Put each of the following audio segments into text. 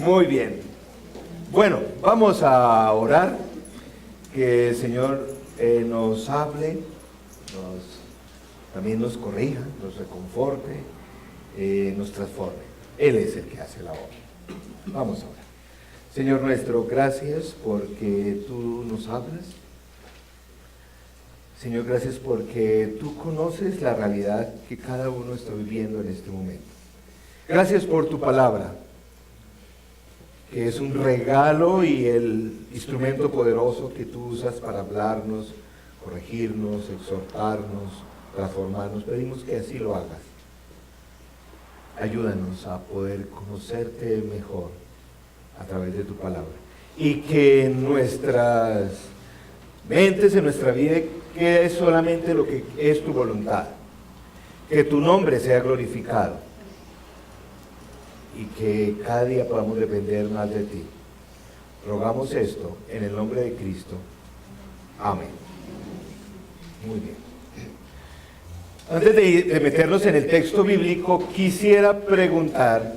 Muy bien. Bueno, vamos a orar, que el Señor nos hable, también nos corrija, nos reconforte, nos transforme. Él es el que hace la obra. Vamos a orar. Señor nuestro, gracias porque tú nos hablas. Señor, gracias porque tú conoces la realidad que cada uno está viviendo en este momento. Gracias por tu palabra, que es un regalo y el instrumento poderoso que tú usas para hablarnos, corregirnos, exhortarnos, transformarnos. Pedimos que así lo hagas. Ayúdanos a poder conocerte mejor a través de tu palabra. Y que en nuestras mentes, en nuestra vida, quede solamente lo que es tu voluntad. Que tu nombre sea glorificado. Y que cada día podamos depender más de ti. Rogamos esto en el nombre de Cristo. Amén. Muy bien. Antes de meternos en el texto bíblico, quisiera preguntar,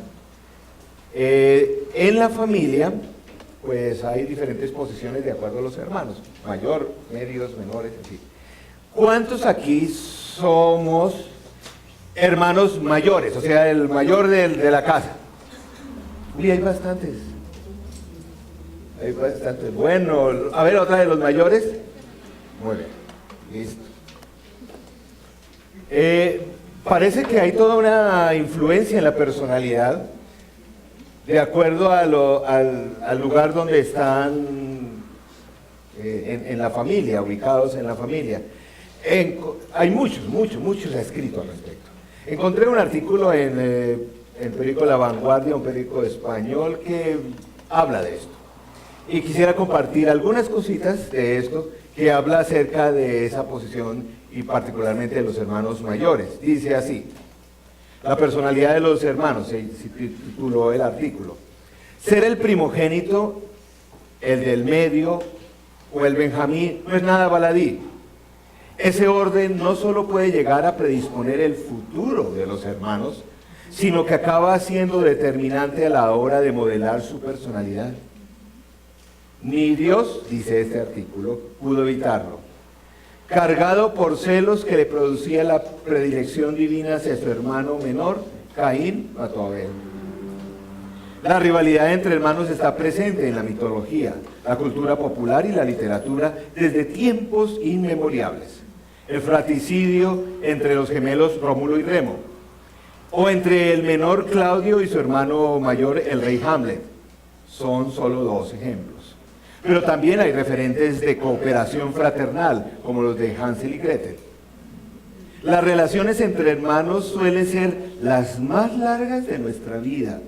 en la familia, pues hay diferentes posiciones de acuerdo a los hermanos, mayor, medios, menores, en fin. ¿Cuántos aquí somos hermanos mayores? O sea, el mayor de la casa. Uy, hay bastantes. Hay bastantes. Bueno, a ver, otra de los mayores. Muy bien, listo. Parece que hay toda una influencia en la personalidad de acuerdo al lugar donde están en la familia, ubicados en la familia. Hay muchos escritos al respecto. Encontré un artículo en el periódico La Vanguardia, un periódico español, que habla de esto. Y quisiera compartir algunas cositas de esto que habla acerca de esa posición y particularmente de los hermanos mayores. Dice así: la personalidad de los hermanos, se tituló el artículo. Ser el primogénito, el del medio o el benjamín no es nada baladí. Ese orden no solo puede llegar a predisponer el futuro de los hermanos, sino que acaba siendo determinante a la hora de modelar su personalidad. Ni Dios, dice este artículo, pudo evitarlo. Cargado por celos que le producía la predilección divina hacia su hermano menor, Caín mató a Abel. La rivalidad entre hermanos está presente en la mitología, la cultura popular y la literatura desde tiempos inmemoriales. El fratricidio entre los gemelos Rómulo y Remo, o entre el menor Claudio y su hermano mayor, el rey Hamlet, son solo dos ejemplos. Pero también hay referentes de cooperación fraternal, como los de Hansel y Gretel. Las relaciones entre hermanos suelen ser las más largas de nuestra vida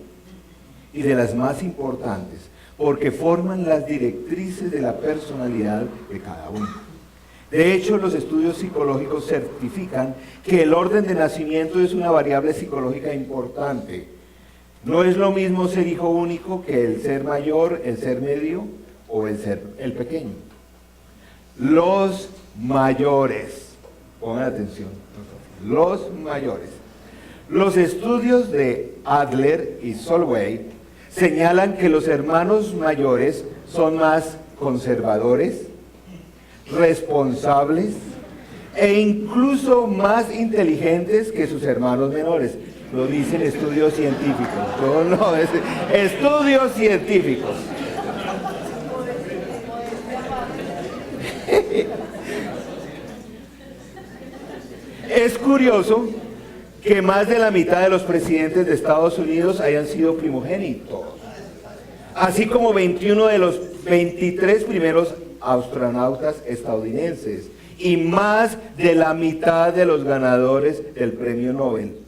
y de las más importantes, porque forman las directrices de la personalidad de cada uno. De hecho, los estudios psicológicos certifican que el orden de nacimiento es una variable psicológica importante. No es lo mismo ser hijo único que el ser mayor, el ser medio o el pequeño. Los mayores, pongan atención, los mayores. Los estudios de Adler y Solvay señalan que los hermanos mayores son más conservadores, responsables e incluso más inteligentes que sus hermanos menores. Lo dicen estudios científicos. No, estudios científicos. Es curioso que más de la mitad de los presidentes de Estados Unidos hayan sido primogénitos, así como 21 de los 23 primeros astronautas estadounidenses y más de la mitad de los ganadores del premio Nobel.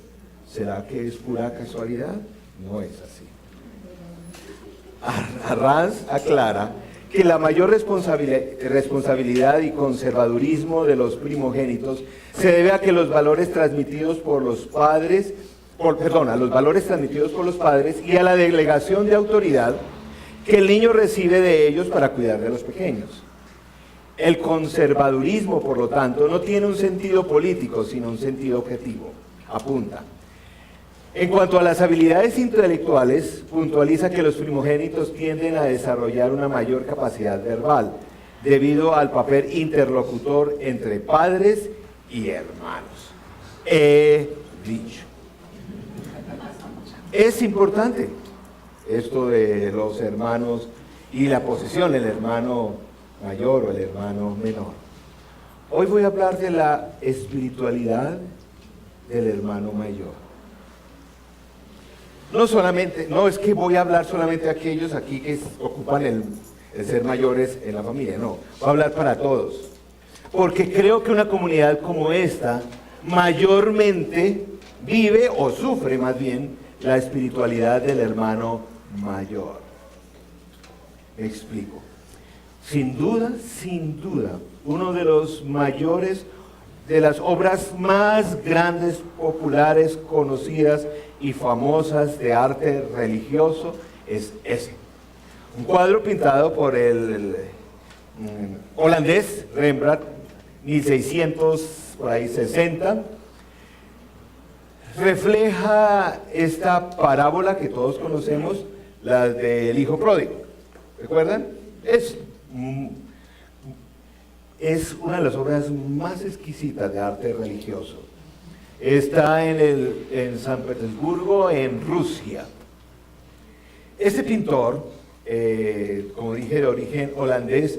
¿Será que es pura casualidad? No es así. Arranz aclara que la mayor responsabilidad y conservadurismo de los primogénitos se debe a que los valores transmitidos por los padres, a los valores transmitidos por los padres y a la delegación de autoridad que el niño recibe de ellos para cuidar de los pequeños. El conservadurismo, por lo tanto, no tiene un sentido político, sino un sentido objetivo. Apunta: En cuanto a las habilidades intelectuales, puntualiza que los primogénitos tienden a desarrollar una mayor capacidad verbal, debido al papel interlocutor entre padres y hermanos. He dicho. Es importante esto de los hermanos y la posesión, el hermano mayor o el hermano menor. Hoy voy a hablar de la espiritualidad del hermano mayor. No es que voy a hablar solamente de aquellos aquí que ocupan el ser mayores en la familia, no, voy a hablar para todos. Porque creo que una comunidad como esta mayormente vive o sufre más bien la espiritualidad del hermano mayor. Me explico. Sin duda, uno de los mayores, de las obras más grandes, populares, conocidas y famosas de arte religioso es ese. Un cuadro pintado por el holandés Rembrandt, 1660, refleja esta parábola que todos conocemos, la del hijo pródigo. ¿Recuerdan? Es una de las obras más exquisitas de arte religioso. Está en San Petersburgo, en Rusia. Este pintor, como dije, de origen holandés,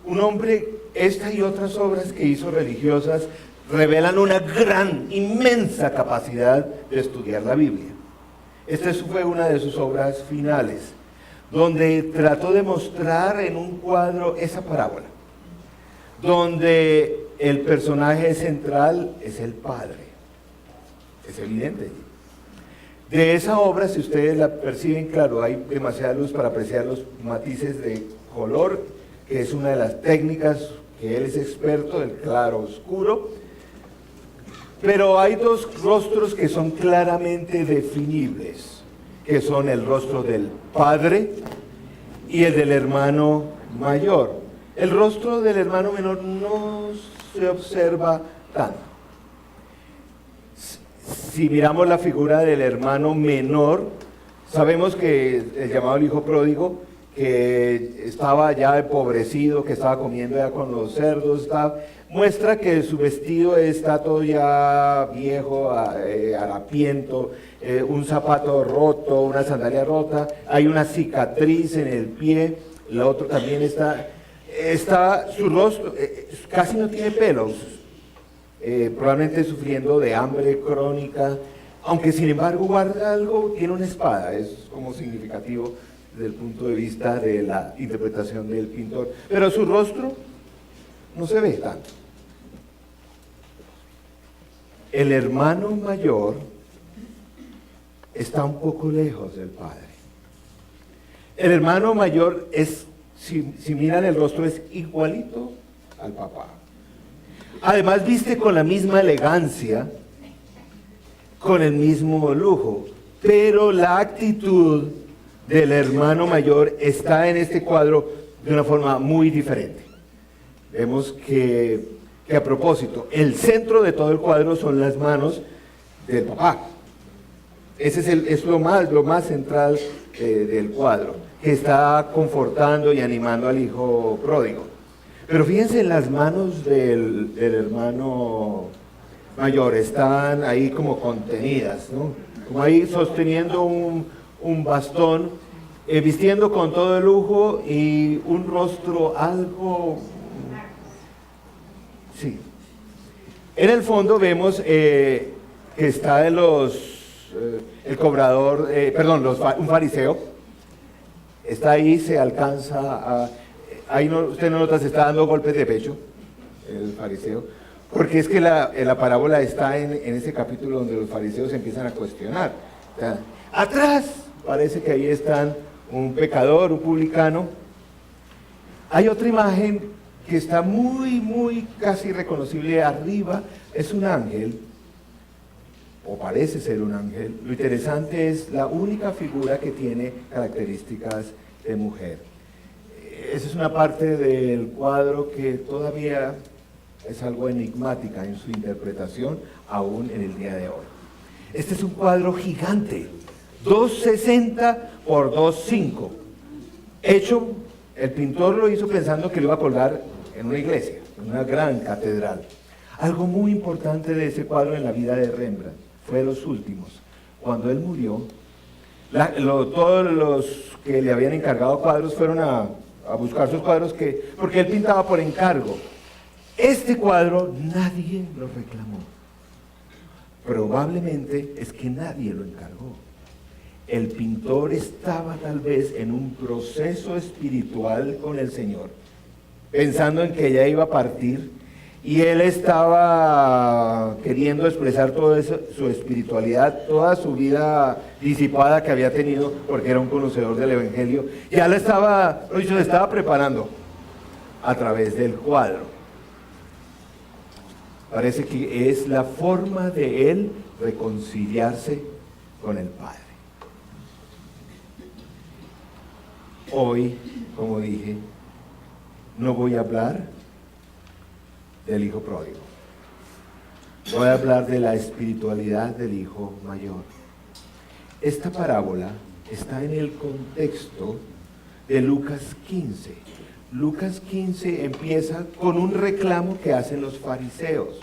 un hombre, esta y otras obras que hizo religiosas revelan una gran, inmensa capacidad de estudiar la Biblia. Esta fue una de sus obras finales, donde trató de mostrar en un cuadro esa parábola, donde el personaje central es el Padre. Es evidente. De esa obra, si ustedes la perciben, claro, hay demasiada luz para apreciar los matices de color, que es una de las técnicas que él es experto, el claro oscuro. Pero hay dos rostros que son claramente definibles, que son el rostro del Padre y el del hermano mayor. El rostro del hermano menor no se observa tanto. Si miramos la figura del hermano menor, sabemos que el llamado el hijo pródigo, que estaba ya empobrecido, que estaba comiendo ya con los cerdos, muestra que su vestido está todo ya viejo, harapiento, un zapato roto, una sandalia rota, hay una cicatriz en el pie, el otro también está su rostro, casi no tiene pelos, probablemente sufriendo de hambre crónica, aunque sin embargo guarda algo, tiene una espada, es como significativo desde el punto de vista de la interpretación del pintor, pero su rostro no se ve tanto. El hermano mayor está un poco lejos del padre. El hermano mayor es, si miran el rostro, es igualito al papá. Además viste con la misma elegancia, con el mismo lujo, pero la actitud del hermano mayor está en este cuadro de una forma muy diferente. Vemos que a propósito, el centro de todo el cuadro son las manos del papá. Ese es lo más central del cuadro, que está confortando y animando al hijo pródigo. Pero fíjense en las manos del hermano mayor, están ahí como contenidas, ¿no? Como ahí sosteniendo un bastón, vistiendo con todo el lujo y un rostro algo... Sí. En el fondo vemos que está el cobrador, un fariseo, está ahí, se alcanza a... Ahí usted no nota, se está dando golpes de pecho, el fariseo, porque es que la parábola está en ese capítulo donde los fariseos empiezan a cuestionar. O sea, atrás parece que ahí están un pecador, un publicano. Hay otra imagen que está muy casi reconocible arriba, es un ángel, o parece ser un ángel. Lo interesante es la única figura que tiene características de mujer. Esa es una parte del cuadro que todavía es algo enigmática en su interpretación, aún en el día de hoy. Este es un cuadro gigante, 260 por 2,5. Hecho, el pintor lo hizo pensando que lo iba a colgar en una iglesia, en una gran catedral. Algo muy importante de ese cuadro en la vida de Rembrandt fue de los últimos. Cuando él murió, todos los que le habían encargado cuadros fueron a buscar sus cuadros, porque él pintaba por encargo. Este cuadro nadie lo reclamó. Probablemente es que nadie lo encargó. El pintor estaba tal vez en un proceso espiritual con el Señor, pensando en que ya iba a partir, y él estaba queriendo expresar toda su espiritualidad, toda su vida disipada que había tenido, porque era un conocedor del Evangelio. Ya se estaba preparando a través del cuadro. Parece que es la forma de él reconciliarse con el Padre. Hoy, como dije, no voy a hablar del hijo pródigo. Voy a hablar de la espiritualidad del hijo mayor. Esta parábola está en el contexto de Lucas 15. Lucas 15 empieza con un reclamo que hacen los fariseos.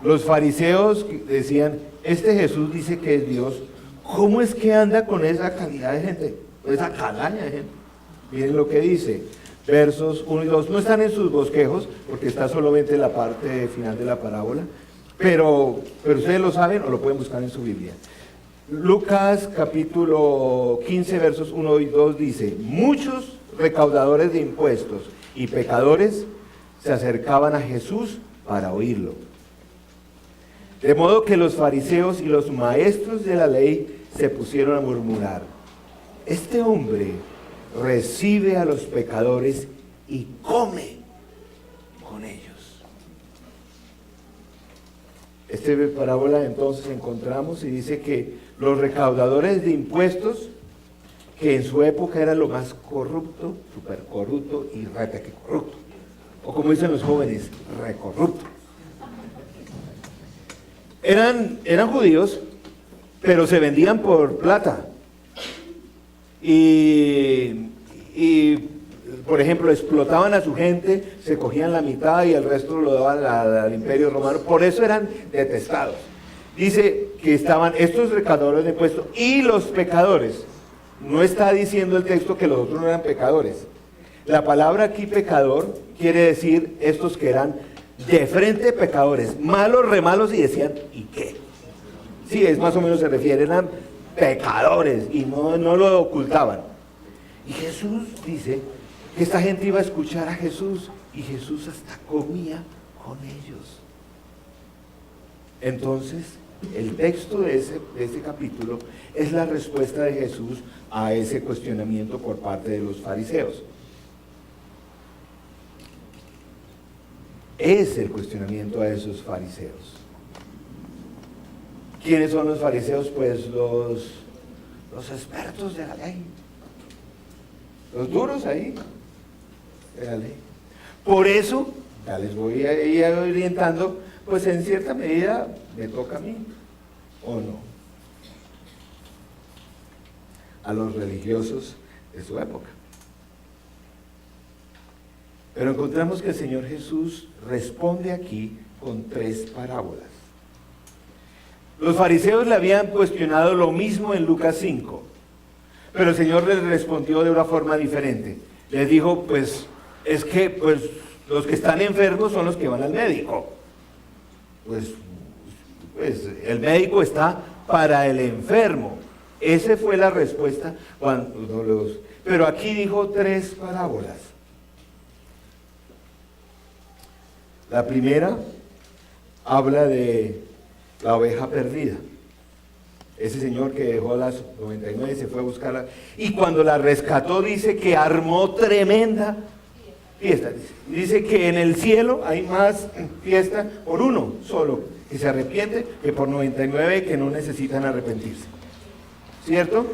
Los fariseos decían, este Jesús dice que es Dios, ¿cómo es que anda con esa calidad de gente? Esa calaña de gente. Miren lo que dice, versos 1 y 2, no están en sus bosquejos, porque está solamente en la parte final de la parábola, pero ustedes lo saben o lo pueden buscar en su Biblia. Lucas capítulo 15, versos 1 y 2 dice, muchos recaudadores de impuestos y pecadores se acercaban a Jesús para oírlo. De modo que los fariseos y los maestros de la ley se pusieron a murmurar, este hombre recibe a los pecadores y come con ellos. Esta parábola entonces encontramos y dice que los recaudadores de impuestos, que en su época era lo más corrupto, súper corrupto y reteque corrupto, o como dicen los jóvenes, recorrupto. Eran judíos, pero se vendían por plata. Y por ejemplo, explotaban a su gente, se cogían la mitad y el resto lo daban al Imperio Romano. Por eso eran detestados. Dice que estaban estos recaudadores de impuestos y los pecadores. No está diciendo el texto que los otros no eran pecadores. La palabra aquí pecador quiere decir estos que eran de frente pecadores, malos, remalos, y decían, ¿y qué? Sí, es más o menos se refiere, eran pecadores y no lo ocultaban. Y Jesús dice que esta gente iba a escuchar a Jesús y Jesús hasta comía con ellos. Entonces, el texto de ese capítulo es la respuesta de Jesús a ese cuestionamiento por parte de los fariseos. Es el cuestionamiento a esos fariseos. ¿Quiénes son los fariseos? Pues los expertos de la ley. Los duros ahí de la ley. Por eso, ya les voy a ir orientando, pues en cierta medida me toca a mí, ¿o no? A los religiosos de su época. Pero encontramos que el Señor Jesús responde aquí con 3 parábolas. Los fariseos le habían cuestionado lo mismo en Lucas 5, pero el Señor les respondió de una forma diferente. Les dijo, pues, es que pues, los que están enfermos son los que van al médico. Pues el médico está para el enfermo. Esa fue la respuesta. Pero aquí dijo 3 parábolas. La primera habla de la oveja perdida. Ese señor que dejó las 99 y se fue a buscarla. Y cuando la rescató dice que armó tremenda fiesta. Dice que en el cielo hay más fiesta por uno solo que se arrepiente que por 99 que no necesitan arrepentirse. ¿Cierto?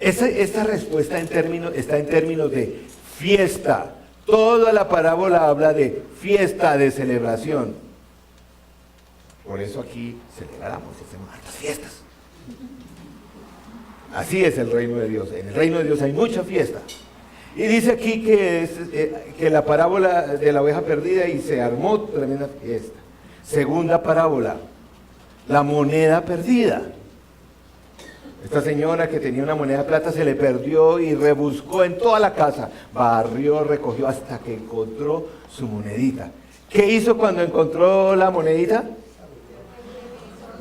Esta respuesta está en términos de fiesta. Toda la parábola habla de fiesta, de celebración. Por eso aquí celebramos y hacemos hartas fiestas. Así es el reino de Dios. En el reino de Dios hay mucha fiesta. Y dice aquí que la parábola de la oveja perdida, y se armó tremenda fiesta. Segunda parábola, la moneda perdida. Esta señora que tenía una moneda de plata se le perdió y rebuscó en toda la casa. Barrió, recogió hasta que encontró su monedita. ¿Qué hizo cuando encontró la monedita?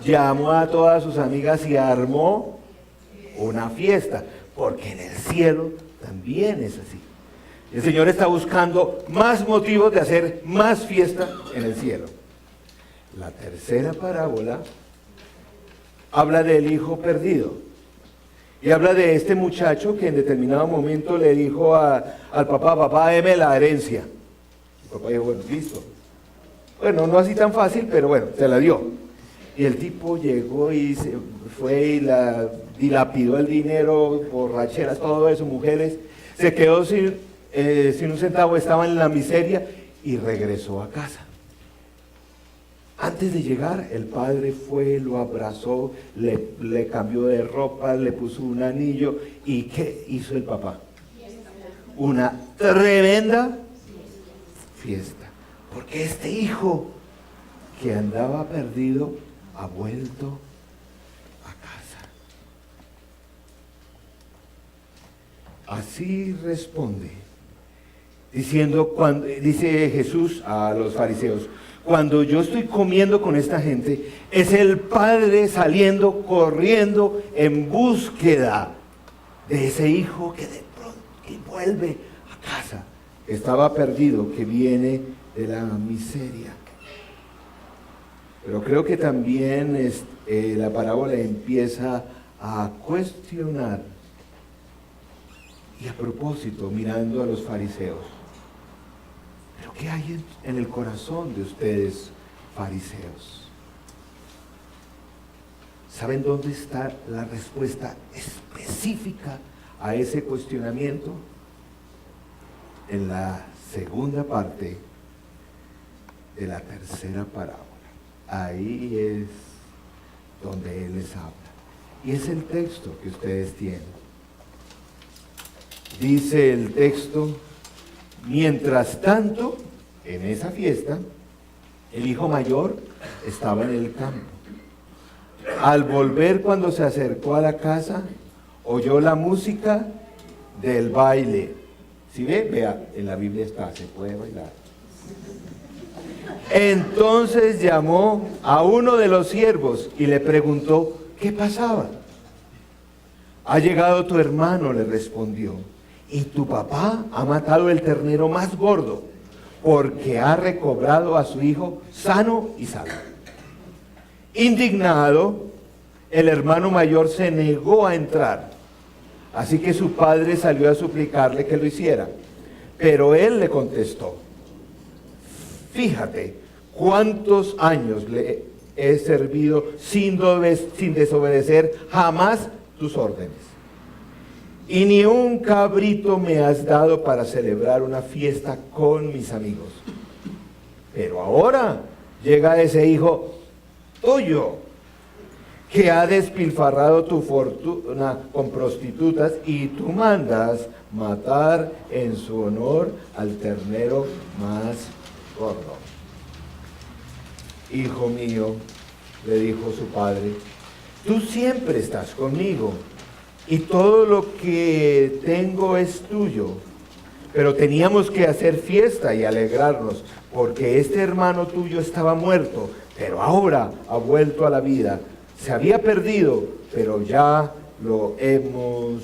Llamó a todas sus amigas y armó una fiesta, porque en el cielo también es así. El Señor está buscando más motivos de hacer más fiesta en el cielo. La tercera parábola habla del hijo perdido. Y habla de este muchacho que en determinado momento le dijo al papá, papá, deme la herencia. El papá dijo, bueno, listo. Bueno, no así tan fácil, pero bueno, se la dio. Y el tipo llegó y se fue y dilapidó el dinero, borracheras, todo eso, mujeres. Se quedó sin un centavo, estaba en la miseria y regresó a casa. Antes de llegar, el padre fue, lo abrazó, le cambió de ropa, le puso un anillo. ¿Y qué hizo el papá? Una tremenda fiesta. Porque este hijo que andaba perdido ha vuelto a casa. Así responde, dice Jesús a los fariseos: cuando yo estoy comiendo con esta gente, es el Padre saliendo, corriendo en búsqueda de ese hijo que de pronto que vuelve a casa. Estaba perdido, que viene de la miseria. Pero creo que también la parábola empieza a cuestionar, y a propósito, mirando a los fariseos. ¿Pero qué hay en el corazón de ustedes, fariseos? ¿Saben dónde está la respuesta específica a ese cuestionamiento? En la segunda parte de la tercera parábola. Ahí es donde Él les habla. Y es el texto que ustedes tienen. Dice el texto: mientras tanto, en esa fiesta, el hijo mayor estaba en el campo. Al volver, cuando se acercó a la casa, oyó la música del baile. ¿Sí ve? Vea, en la Biblia está, se puede bailar. Entonces llamó a uno de los siervos y le preguntó qué pasaba. Ha llegado tu hermano, le respondió, y tu papá ha matado el ternero más gordo, porque ha recobrado a su hijo sano y salvo. Indignado, el hermano mayor se negó a entrar, así que su padre salió a suplicarle que lo hiciera. Pero él le contestó: fíjate cuántos años le he servido sin desobedecer jamás tus órdenes. Y ni un cabrito me has dado para celebrar una fiesta con mis amigos. Pero ahora llega ese hijo tuyo que ha despilfarrado tu fortuna con prostitutas, y tú mandas matar en su honor al ternero más gordo. Hijo mío, le dijo su padre, tú siempre estás conmigo y todo lo que tengo es tuyo. Pero teníamos que hacer fiesta y alegrarnos, porque este hermano tuyo estaba muerto, pero ahora ha vuelto a la vida. Se había perdido, pero ya lo hemos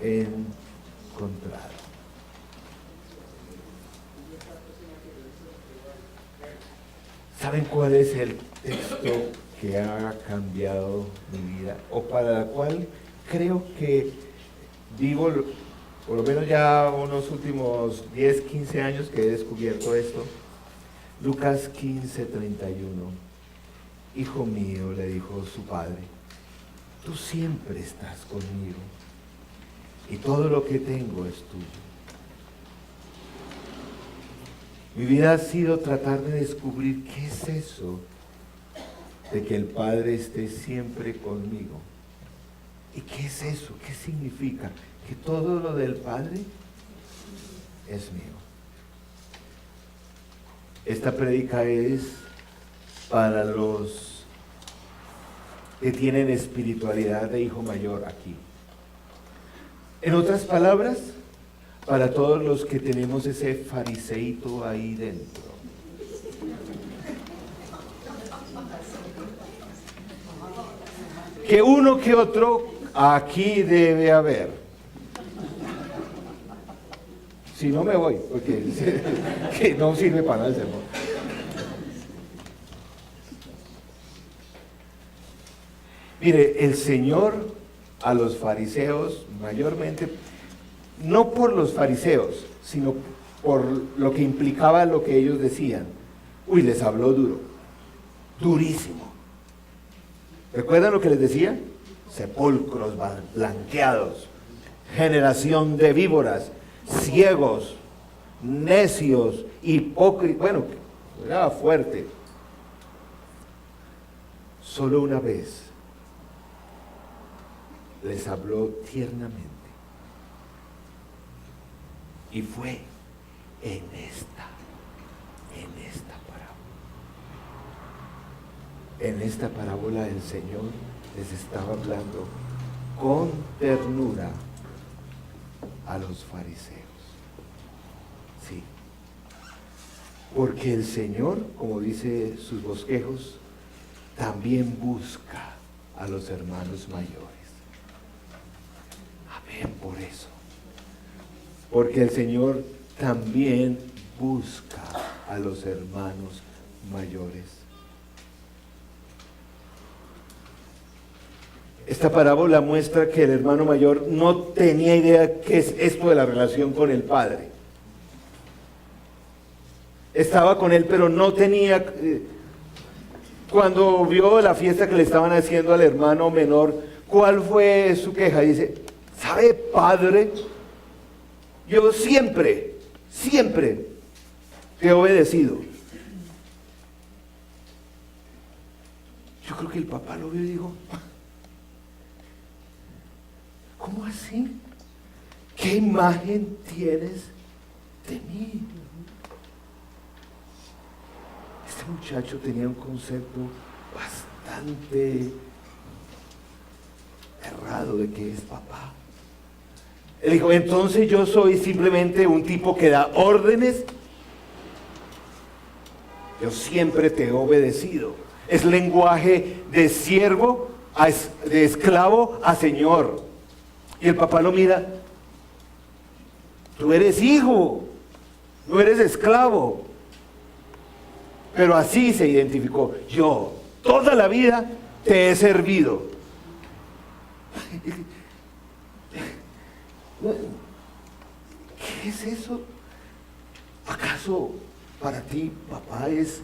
encontrado. ¿Saben cuál es el texto que ha cambiado mi vida? O para el cual creo que vivo, por lo menos ya unos últimos 10, 15 años que he descubierto esto. Lucas 15:31. Hijo mío, le dijo su padre, tú siempre estás conmigo y todo lo que tengo es tuyo. Mi vida ha sido tratar de descubrir qué es eso de que el Padre esté siempre conmigo. ¿Y qué es eso? ¿Qué significa? Que todo lo del Padre es mío. Esta prédica es para los que tienen espiritualidad de hijo mayor aquí. En otras palabras, para todos los que tenemos ese fariseíto ahí dentro. Que uno que otro aquí debe haber. Si no me voy, porque que no sirve para nada el sermón. Mire, el Señor a los fariseos, mayormente, no por los fariseos, sino por lo que implicaba lo que ellos decían. Uy, les habló duro, durísimo. ¿Recuerdan lo que les decía? Sepulcros blanqueados, generación de víboras, ciegos, necios, hipócritas. Bueno, era fuerte. Solo una vez les habló tiernamente. Y fue en esta parábola. En esta parábola el Señor les estaba hablando con ternura a los fariseos. Sí. Porque el Señor, como dice sus bosquejos, también busca a los hermanos mayores. Amén por eso. Porque el Señor también busca a los hermanos mayores. Esta parábola muestra que el hermano mayor no tenía idea qué es esto de la relación con el Padre. Estaba con él, pero no tenía... Cuando vio la fiesta que le estaban haciendo al hermano menor, ¿cuál fue su queja? Dice, ¿sabe, padre? Yo siempre te he obedecido. Yo creo que el papá lo vio y dijo, ¿cómo así? ¿Qué imagen tienes de mí? Este muchacho tenía un concepto bastante errado de qué es papá. Él dijo, entonces yo soy simplemente un tipo que da órdenes. Yo siempre te he obedecido. Es lenguaje de siervo, de esclavo a señor. Y el papá lo mira, tú eres hijo, no eres esclavo. Pero así se identificó, yo toda la vida te he servido. ¿Qué es eso? ¿Acaso para ti papá es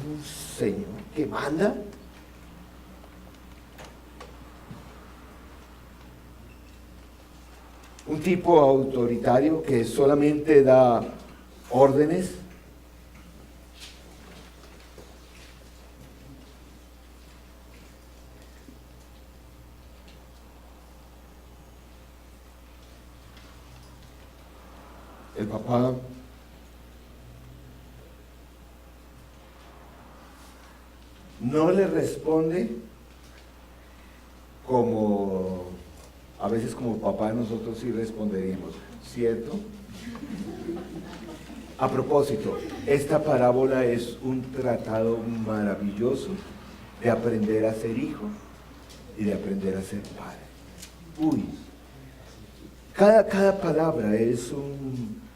un señor que manda? Un tipo autoritario que solamente da órdenes. El papá no le responde como a veces como papá nosotros sí responderíamos, ¿cierto? A propósito, esta parábola es un tratado maravilloso de aprender a ser hijo y de aprender a ser padre. Uy, cada palabra es un...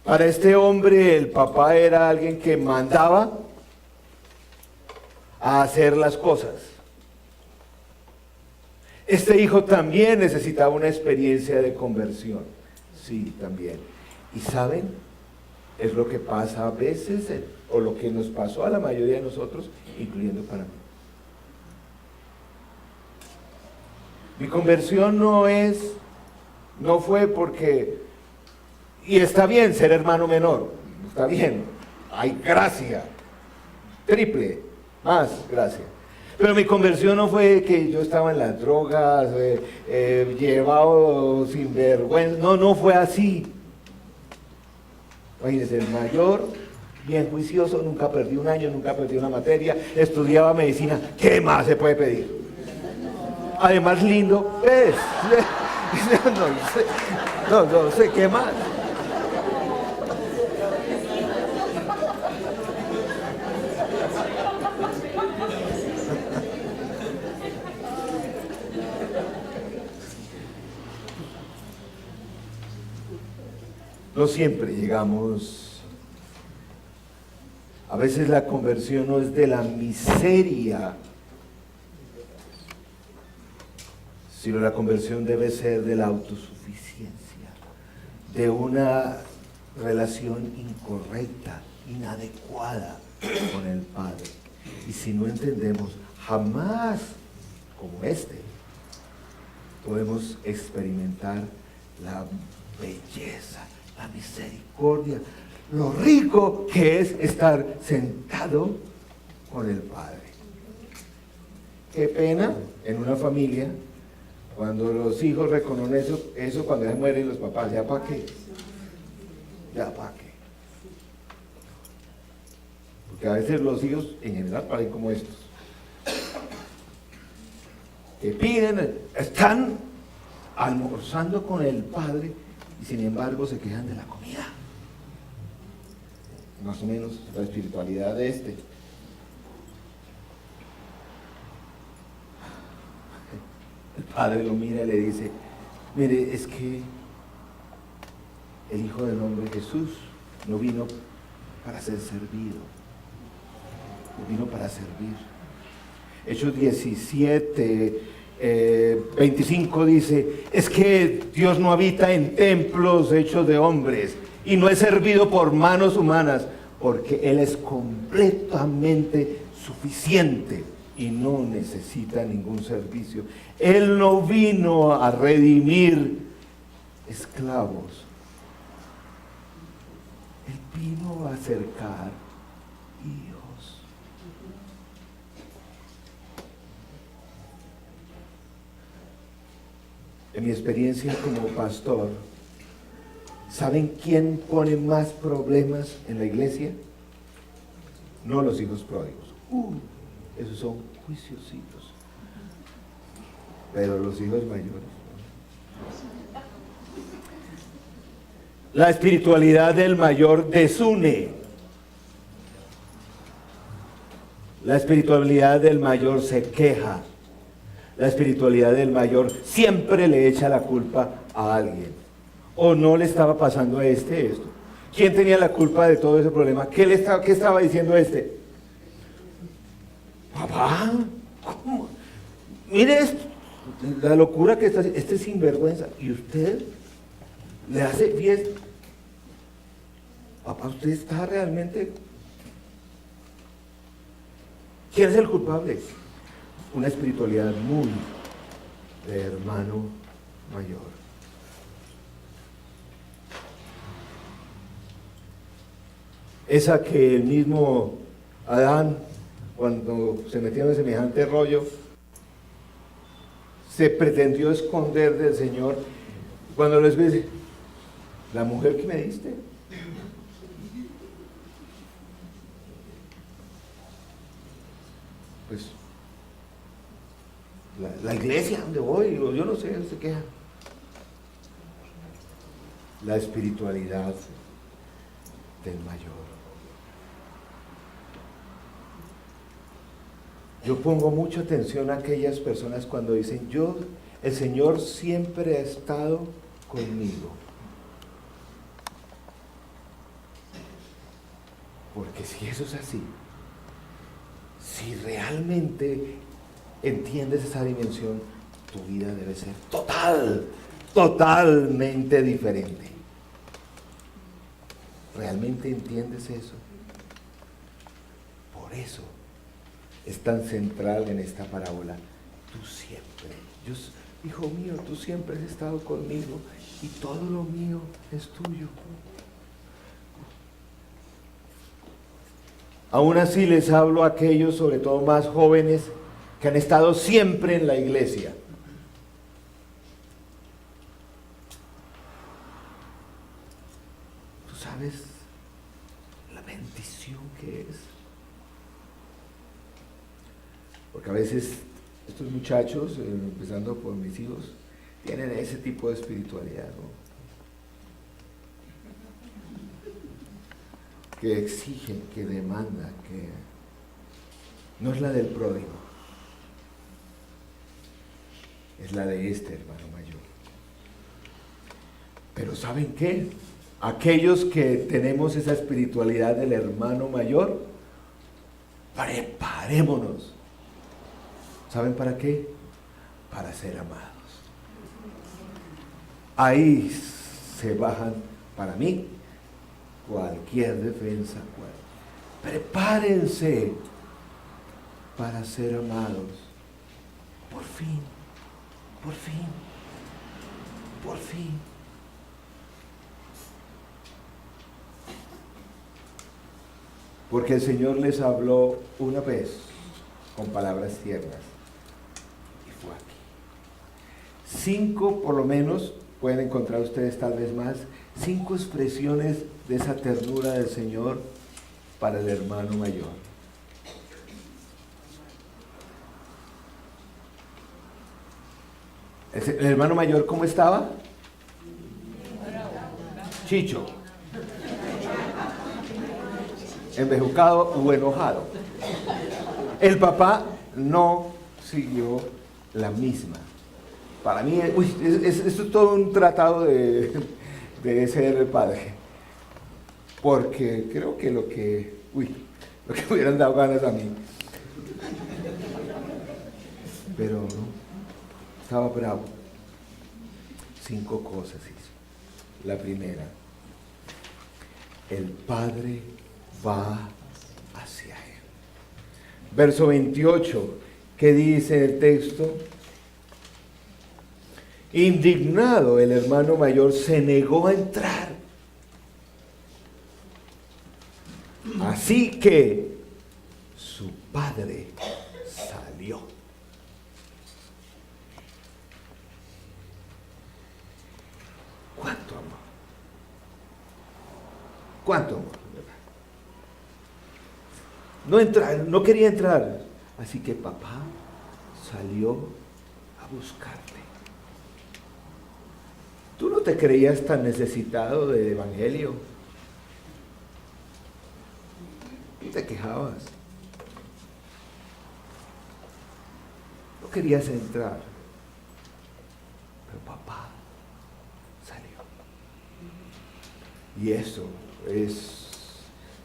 Para este hombre el papá era alguien que mandaba a hacer las cosas. Este hijo también necesitaba una experiencia de conversión. Sí, también. ¿Y saben? Es lo que pasa a veces, o lo que nos pasó a la mayoría de nosotros, incluyendo para mí. Mi conversión no fue porque... Y está bien ser hermano menor, está bien. hay gracia, triple, más gracia. Pero mi conversión no fue que yo estaba en las drogas, llevado sin vergüenza, no fue así. Imagínense, el mayor, bien juicioso, nunca perdí un año, nunca perdí una materia, estudiaba medicina, ¿qué más se puede pedir? Además lindo, pues, no sé qué más. No siempre llegamos. A veces la conversión no es de la miseria, sino la conversión debe ser de la autosuficiencia, de una relación incorrecta, inadecuada con el Padre. Y si no entendemos, jamás como podemos experimentar la belleza, la misericordia, lo rico que es estar sentado con el Padre. Qué pena en una familia cuando los hijos reconocen eso cuando ya mueren los papás. ¿Ya para qué? ¿Ya para qué? Porque a veces los hijos en general parecen como estos, que piden, están almorzando con el Padre y sin embargo se quejan de la comida. Más o menos la espiritualidad de El Padre lo mira y le dice, mire, es que el Hijo del Hombre Jesús no vino para ser servido, vino para servir. Hechos 17, 25 dice, es que Dios no habita en templos hechos de hombres y no es servido por manos humanas, porque Él es completamente suficiente y no necesita ningún servicio. Él no vino a redimir esclavos, Él vino a acercar hijos. En mi experiencia como pastor, ¿saben quién pone más problemas en la iglesia? No los hijos pródigos. Esos son juiciositos. Pero los hijos mayores. La espiritualidad del mayor desune. La espiritualidad del mayor se queja. La espiritualidad del mayor siempre le echa la culpa a alguien. ¿O no le estaba pasando a esto? ¿Quién tenía la culpa de todo ese problema? ¿Qué estaba diciendo Papá, ¿cómo? Mire esto, la locura que está haciendo, sinvergüenza. ¿Y usted le hace fiesta? Papá, ¿usted está realmente? ¿Quién es el culpable? Una espiritualidad muy de hermano mayor. Esa que el mismo Adán, cuando se metió en semejante rollo, se pretendió esconder del Señor. Cuando les dice, la mujer que me diste. Pues, la iglesia donde voy, yo no sé, se queja. La espiritualidad del mayor. Yo pongo mucha atención a aquellas personas cuando dicen, el Señor siempre ha estado conmigo. Porque si eso es así, si realmente entiendes esa dimensión, tu vida debe ser totalmente diferente. ¿Realmente entiendes eso? Por eso es tan central en esta parábola. Tú siempre, hijo mío, tú siempre has estado conmigo y todo lo mío es tuyo. Aún así les hablo a aquellos, sobre todo más jóvenes, que han estado siempre en la iglesia. ¿Tú sabes la bendición que es? Porque a veces estos muchachos, empezando por mis hijos, tienen ese tipo de espiritualidad, ¿no? Que exige, que demanda, que no es la del pródigo, es la de este hermano mayor. Pero ¿saben qué? Aquellos que tenemos esa espiritualidad del hermano mayor, preparémonos. ¿Saben para qué? Para ser amados. Ahí se bajan, para mí, cualquier defensa. Prepárense para ser amados. Por fin, por fin, por fin. Porque el Señor les habló una vez con palabras tiernas. Y fue aquí. 5 por lo menos, pueden encontrar ustedes tal vez más, 5 expresiones de esa ternura del Señor para el hermano mayor. ¿El hermano mayor cómo estaba? Chicho. Embejucado o enojado. El papá no siguió la misma. Para mí, esto es todo un tratado de ser padre. Porque creo que lo que me hubieran dado ganas a mí. Pero no, estaba bravo. 5 cosas hizo. La primera, el padre va hacia él. Verso 28, ¿qué dice el texto? Indignado, el hermano mayor se negó a entrar. Así que su padre salió. ¿Cuánto amor? ¿Cuánto amor? No quería entrar. Así que papá salió a buscarte. ¿Tú no te creías tan necesitado del evangelio? Tú te quejabas. No querías entrar. Pero papá salió. Y eso es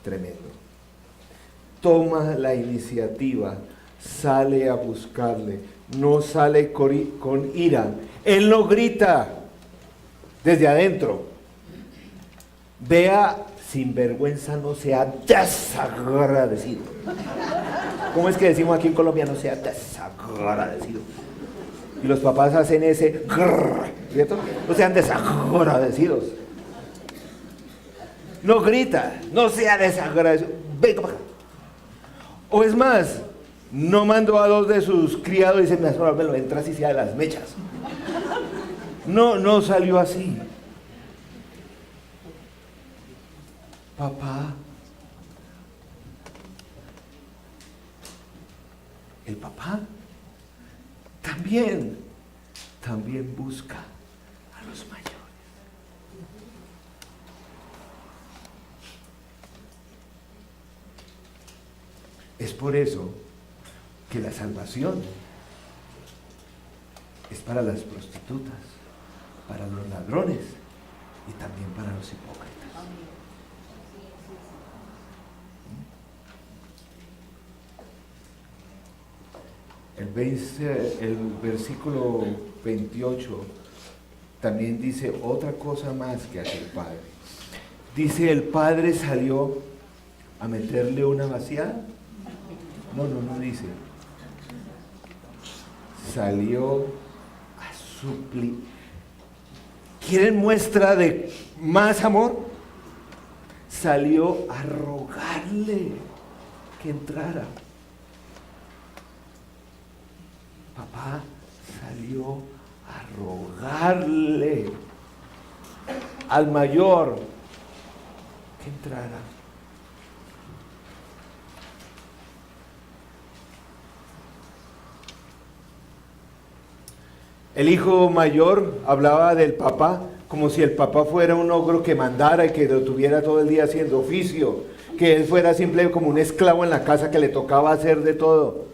tremendo. Toma la iniciativa, sale a buscarle, no sale con ira. Él no grita desde adentro. Vea, sinvergüenza, no sea desagradecido. ¿Cómo es que decimos aquí en Colombia? No sea desagradecido. Y los papás hacen ese grrr, ¿cierto? No sean desagradecidos. No grita, no sea desagradecido. Venga para acá. O es más, no mandó a 2 de sus criados y dice, me lo entras y sea de las mechas. No salió así. Papá, el papá también busca a los mayores. Es por eso que la salvación es para las prostitutas, para los ladrones y también para los hipócritas. El versículo 28 también dice otra cosa más que hace el padre. Dice, el padre salió a meterle una vaciada. No dice. Salió a suplir. ¿Quieren muestra de más amor? Salió a rogarle. que entrara. Papá salió a rogarle al mayor que entrara. El hijo mayor hablaba del papá como si el papá fuera un ogro que mandara y que lo tuviera todo el día haciendo oficio, que él fuera simplemente como un esclavo en la casa que le tocaba hacer de todo.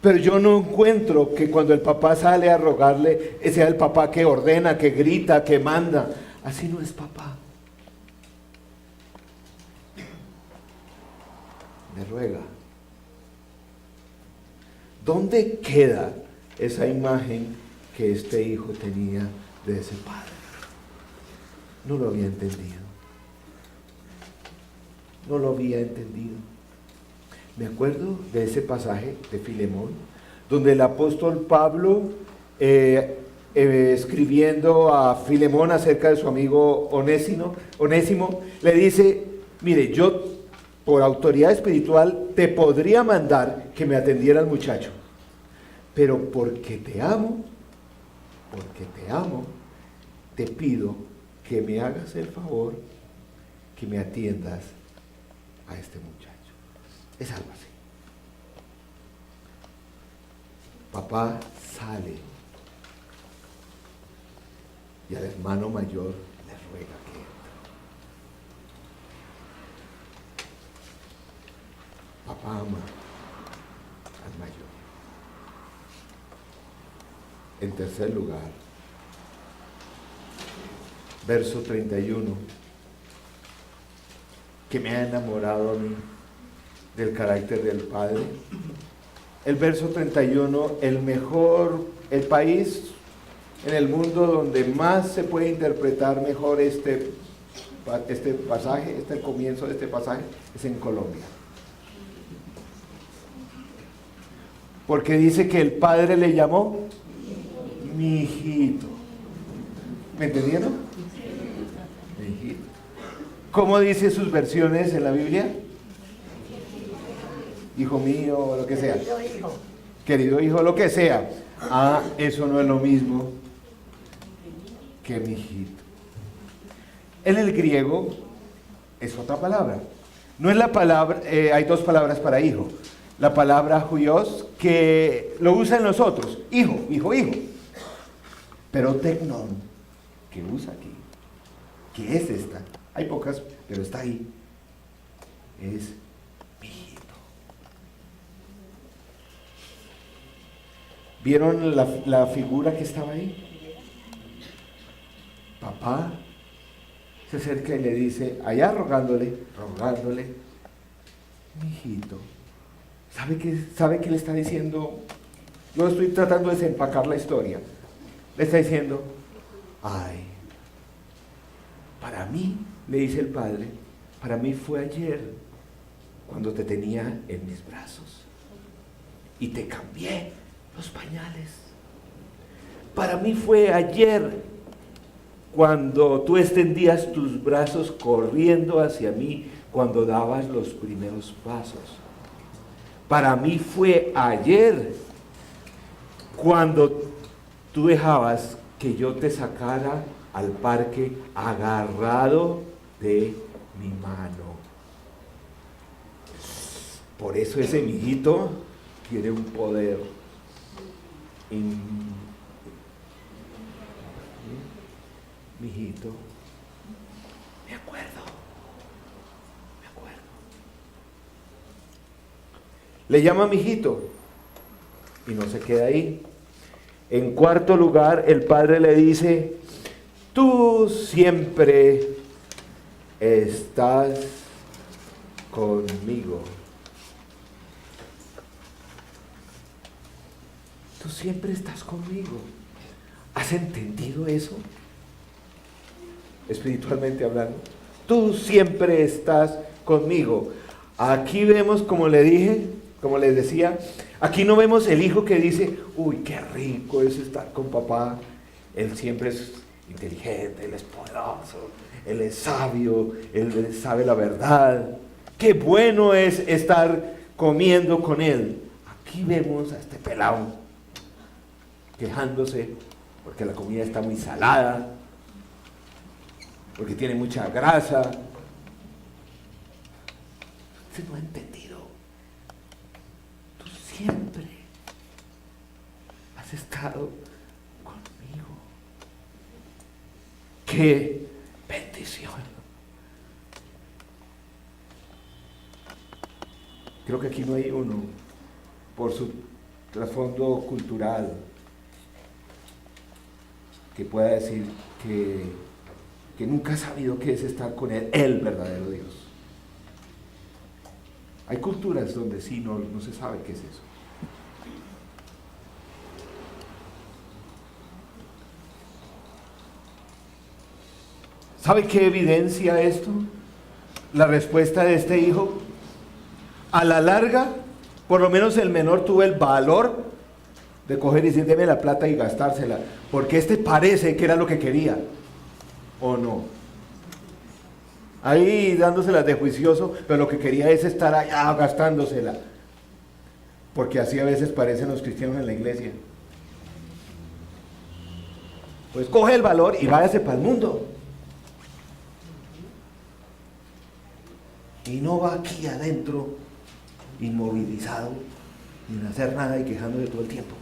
Pero yo no encuentro que cuando el papá sale a rogarle, sea el papá que ordena, que grita, que manda. Así no es papá. Me ruega. ¿Dónde queda esa imagen que este hijo tenía de ese padre? No lo había entendido. No lo había entendido. Me acuerdo de ese pasaje de Filemón, donde el apóstol Pablo, escribiendo a Filemón acerca de su amigo Onésimo, le dice, mire, yo por autoridad espiritual te podría mandar que me atendiera al muchacho, pero porque te amo, te pido que me hagas el favor, que me atiendas a este muchacho. Es algo así. Papá sale y al hermano mayor le ruega que entre. Papá ama al mayor. En tercer lugar, verso 31, que me ha enamorado a mí del carácter del Padre. El verso 31, el país en el mundo donde más se puede interpretar mejor este pasaje, el comienzo de este pasaje, es en Colombia. Porque dice que el Padre le llamó mi hijito. ¿Me entendieron? Mi hijito. ¿Cómo dice sus versiones en la Biblia? Hijo mío, o lo que sea. Querido hijo, lo que sea. Ah, eso no es lo mismo que mi hijito. En el griego es otra palabra. No es la palabra, hay dos palabras para hijo. La palabra huios, que lo usan los otros, hijo. Pero tecnón, que usa aquí, que es esta, hay pocas, pero está ahí, es mi hijito. ¿Vieron la figura que estaba ahí? Papá se acerca y le dice, allá rogándole, mi hijito. ¿Sabe qué le está diciendo? Yo estoy tratando de desempacar la historia. Le está diciendo, ay, para mí, le dice el padre, para mí fue ayer cuando te tenía en mis brazos y te cambié los pañales. Para mí fue ayer cuando tú extendías tus brazos corriendo hacia mí cuando dabas los primeros pasos. Para mí fue ayer cuando tú dejabas que yo te sacara al parque agarrado de mi mano. Por eso ese mijito tiene un poder. Mijito, me acuerdo. Le llama mijito y no se queda ahí. En cuarto lugar, el padre le dice, tú siempre estás conmigo. Tú siempre estás conmigo. ¿Has entendido eso? Espiritualmente hablando. Tú siempre estás conmigo. Aquí vemos, como le dije, como les decía, aquí no vemos el hijo que dice, uy, qué rico es estar con papá. Él siempre es inteligente, él es poderoso, él es sabio, él sabe la verdad. Qué bueno es estar comiendo con él. Aquí vemos a este pelado quejándose porque la comida está muy salada, porque tiene mucha grasa. Usted no ha entendido. Tú siempre has estado conmigo. ¡Qué bendición! Creo que aquí no hay uno, por su trasfondo cultural, que pueda decir que nunca ha sabido qué es estar con él, el verdadero Dios. Hay culturas donde sí no se sabe qué es eso. ¿Sabe qué evidencia esto? La respuesta de este hijo. A la larga, por lo menos el menor tuvo el valor de coger y decir, deme la plata y gastársela, porque este parece que era lo que quería, ¿o no? Ahí dándoselas de juicioso, pero lo que quería es estar allá gastándosela, porque así a veces parecen los cristianos en la iglesia. Pues coge el valor y váyase para el mundo. Y no va aquí adentro, inmovilizado, sin hacer nada y quejándose todo el tiempo.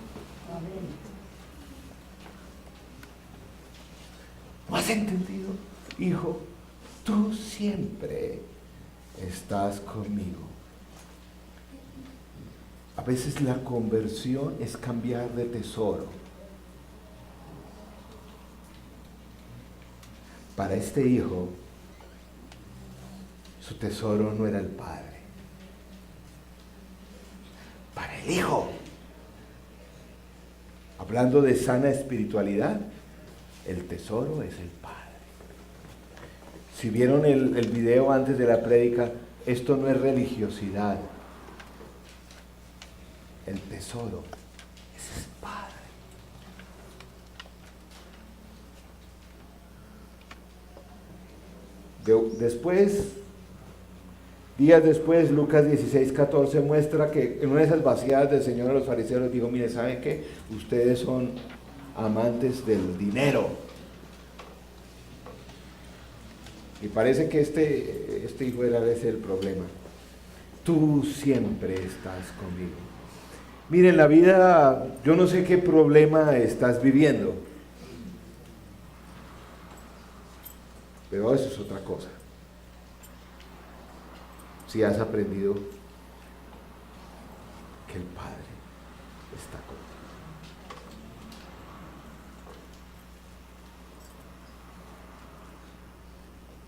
¿No has entendido, hijo? Tú siempre estás conmigo. A veces la conversión es cambiar de tesoro. Para este hijo, su tesoro no era el padre. Para el hijo, hablando de sana espiritualidad, el tesoro es el padre. Si vieron el video antes de la prédica, esto no es religiosidad. El tesoro es el padre. Días después, Lucas 16:14 muestra que en una de esas vaciadas del Señor a los fariseos les dijo, mire, ¿saben qué? Ustedes son amantes del dinero. Y parece que este hijo era ese el problema. Tú siempre estás conmigo. Mire, en la vida, yo no sé qué problema estás viviendo, pero eso es otra cosa. Si has aprendido que el Padre está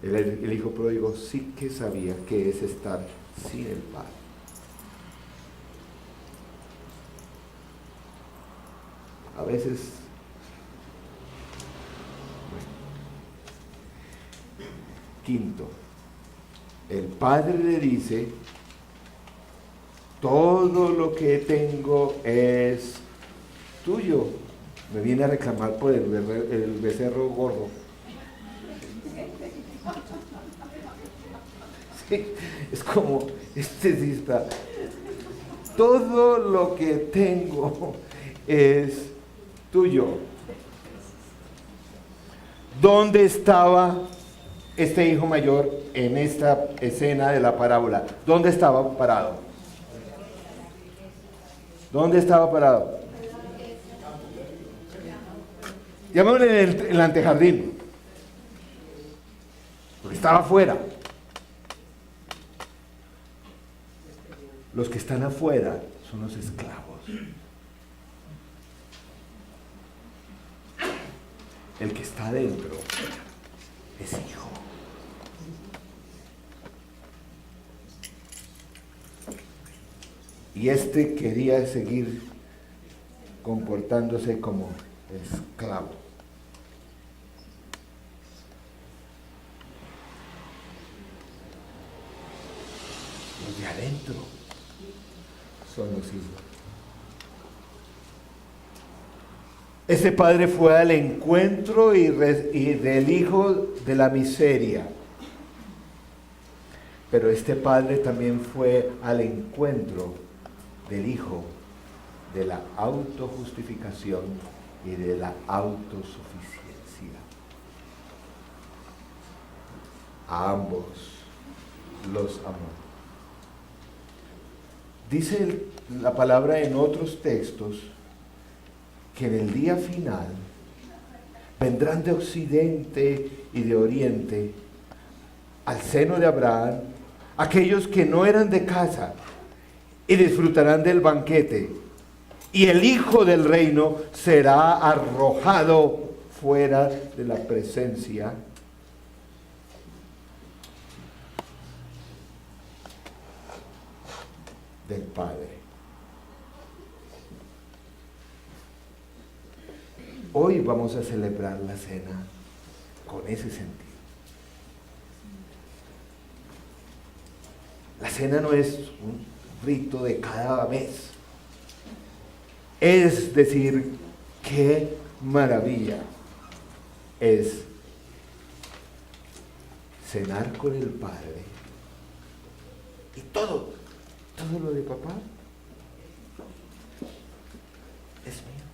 contigo. El hijo pródigo sí que sabía que es estar sin el Padre. A veces, bueno. Quinto, el Padre le dice, todo lo que tengo es tuyo. Me viene a reclamar por el becerro gordo. Sí, es como, sí está. Todo lo que tengo es tuyo. ¿Dónde estaba este hijo mayor en esta escena de la parábola? ¿Dónde estaba parado? ¿Dónde estaba parado? Llamémosle en el antejardín, porque estaba afuera. Los que están afuera son los esclavos. El que está adentro es hijo. Y este quería seguir comportándose como esclavo. Los de adentro son los hijos. Ese padre fue al encuentro y del hijo de la miseria. Pero este padre también fue al encuentro del hijo, de la autojustificación y de la autosuficiencia. A ambos los amó. Dice la palabra en otros textos que en el día final vendrán de occidente y de oriente al seno de Abraham aquellos que no eran de casa y disfrutarán del banquete, y el Hijo del Reino será arrojado fuera de la presencia del Padre. Hoy vamos a celebrar la cena con ese sentido. La cena no es un rito de cada mes. Es decir, qué maravilla es cenar con el Padre y todo lo de papá es mío.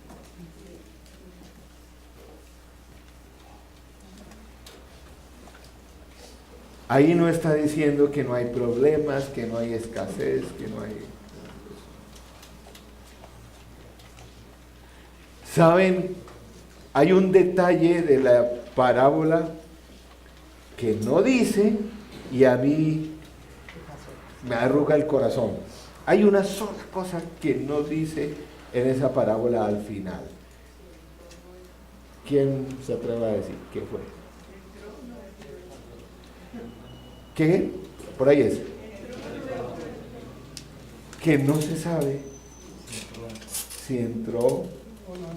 Ahí no está diciendo que no hay problemas, que no hay escasez, que no hay... ¿Saben? Hay un detalle de la parábola que no dice y a mí me arruga el corazón. Hay una sola cosa que no dice en esa parábola al final. ¿Quién se atreve a decir qué fue? ¿Qué? Por ahí es. Que no se sabe si entró o no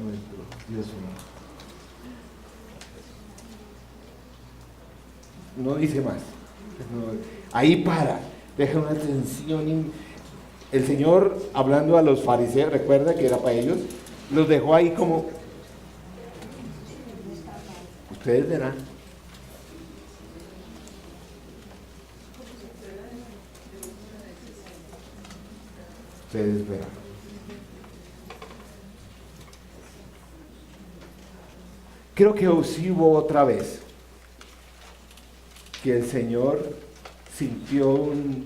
entró. Dios mío. No dice más. Ahí para. Deja una tensión. El Señor, hablando a los fariseos, recuerda que era para ellos, los dejó ahí como, ustedes verán. Ustedes verán. Creo que sí hubo otra vez que el Señor sintió un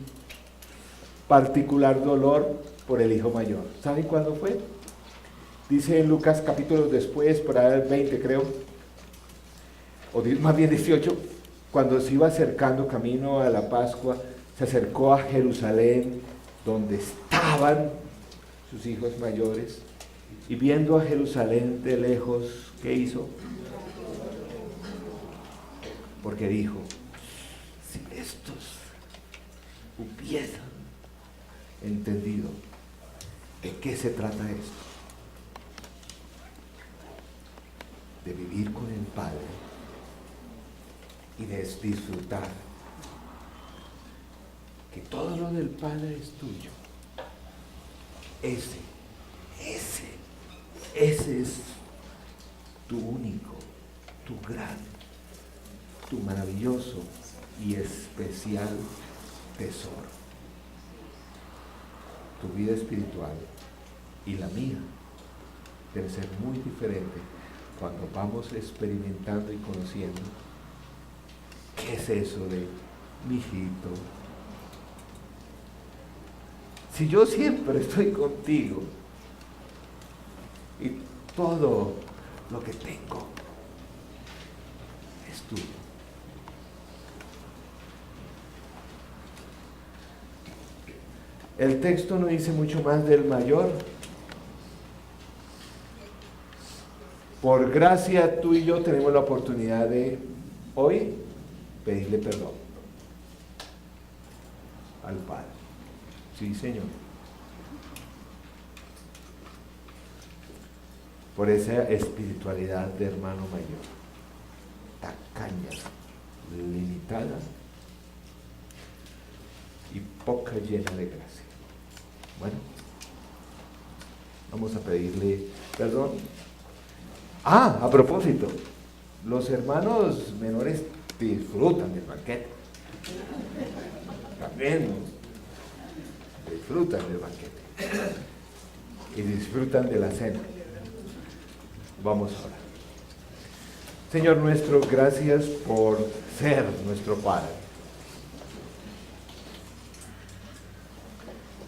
particular dolor por el hijo mayor. ¿Saben cuándo fue? Dice en Lucas capítulo después, por ahí el 20 creo, o más bien 18, cuando se iba acercando camino a la Pascua, se acercó a Jerusalén, donde estaban sus hijos mayores, y viendo a Jerusalén de lejos, ¿qué hizo? Porque dijo, si estos hubieran entendido de qué se trata esto, de vivir con el Padre y de disfrutar que todo lo del Padre es tuyo. Ese es tu único, tu gran, tu maravilloso y especial tesoro. Tu vida espiritual y la mía debe ser muy diferente cuando vamos experimentando y conociendo qué es eso de mi hijito. Si yo siempre estoy contigo y todo lo que tengo es tuyo. El texto no dice mucho más del mayor. Por gracia tú y yo tenemos la oportunidad de hoy pedirle perdón al Padre. Sí, Señor. Por esa espiritualidad de hermano mayor, tacaña, limitada y poca llena de gracia. Bueno, vamos a pedirle perdón. A propósito, los hermanos menores disfrutan del banquete. También disfrutan del banquete y disfrutan de la cena. Vamos a orar. Señor nuestro, gracias por ser nuestro Padre.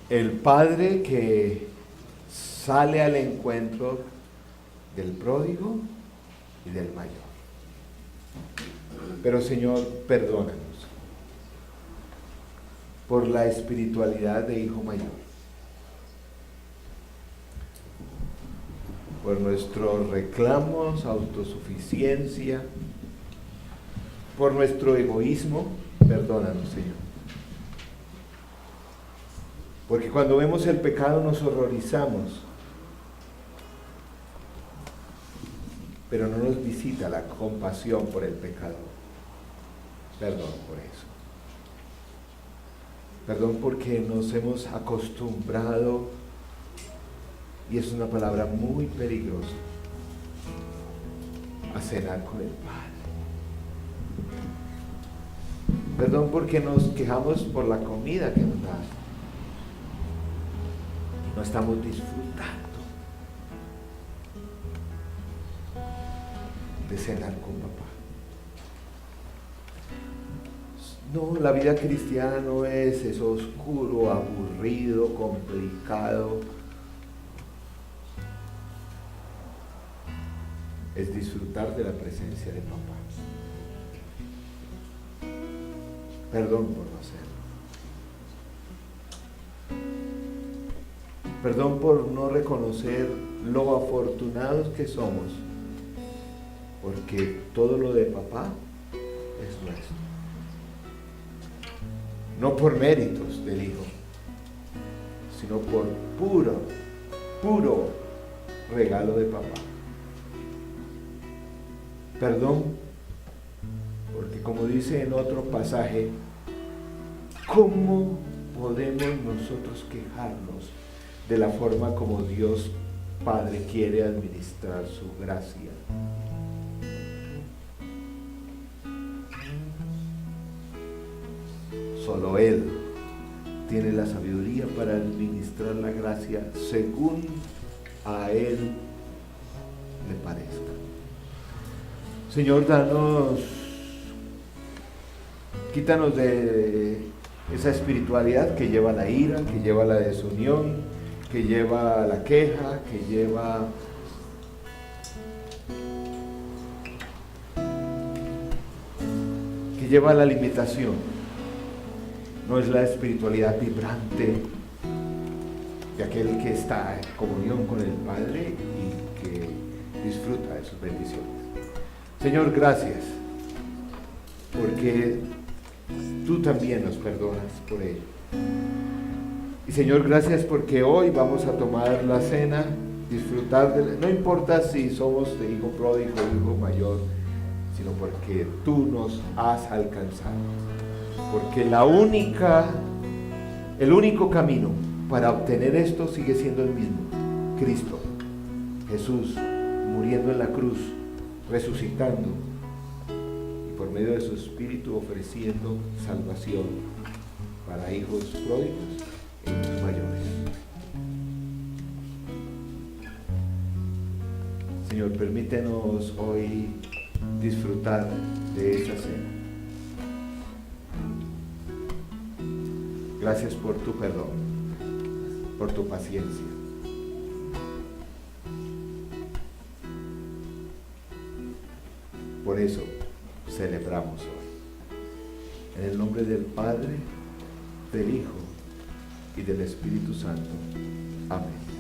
El Padre que sale al encuentro del pródigo y del mayor. Pero Señor, perdónanos por la espiritualidad de hijo mayor, por nuestros reclamos, autosuficiencia, por nuestro egoísmo. Perdónanos, Señor. Porque cuando vemos el pecado nos horrorizamos, pero no nos visita la compasión por el pecado. Perdón por eso. Perdón porque nos hemos acostumbrado, y es una palabra muy peligrosa, a cenar con el Padre. Perdón porque nos quejamos por la comida que nos da. No estamos disfrutando de cenar con papá. No, la vida cristiana no es eso oscuro, aburrido, complicado. Es disfrutar de la presencia de papá. Perdón por no hacerlo. Perdón por no reconocer lo afortunados que somos, porque todo lo de papá es nuestro. No por méritos del hijo, sino por puro regalo de papá. Perdón, porque como dice en otro pasaje, ¿cómo podemos nosotros quejarnos de la forma como Dios Padre quiere administrar su gracia? Solo Él tiene la sabiduría para administrar la gracia según a Él le parezca. Señor, quítanos de esa espiritualidad que lleva a la ira, que lleva a la desunión, que lleva a la queja, que lleva a la limitación. No es la espiritualidad vibrante de aquel que está en comunión con el Padre y que disfruta de sus bendiciones. Señor, gracias, porque tú también nos perdonas por ello. Y Señor, gracias porque hoy vamos a tomar la cena, disfrutar no importa si somos de hijo pródigo o hijo mayor, sino porque tú nos has alcanzado. Porque el único camino para obtener esto sigue siendo el mismo: Cristo, Jesús, muriendo en la cruz, resucitando y por medio de su Espíritu ofreciendo salvación para hijos pródigos e hijos mayores. Señor, permítenos hoy disfrutar de esa cena. Gracias por tu perdón, por tu paciencia. Por eso celebramos hoy. En el nombre del Padre, del Hijo y del Espíritu Santo. Amén.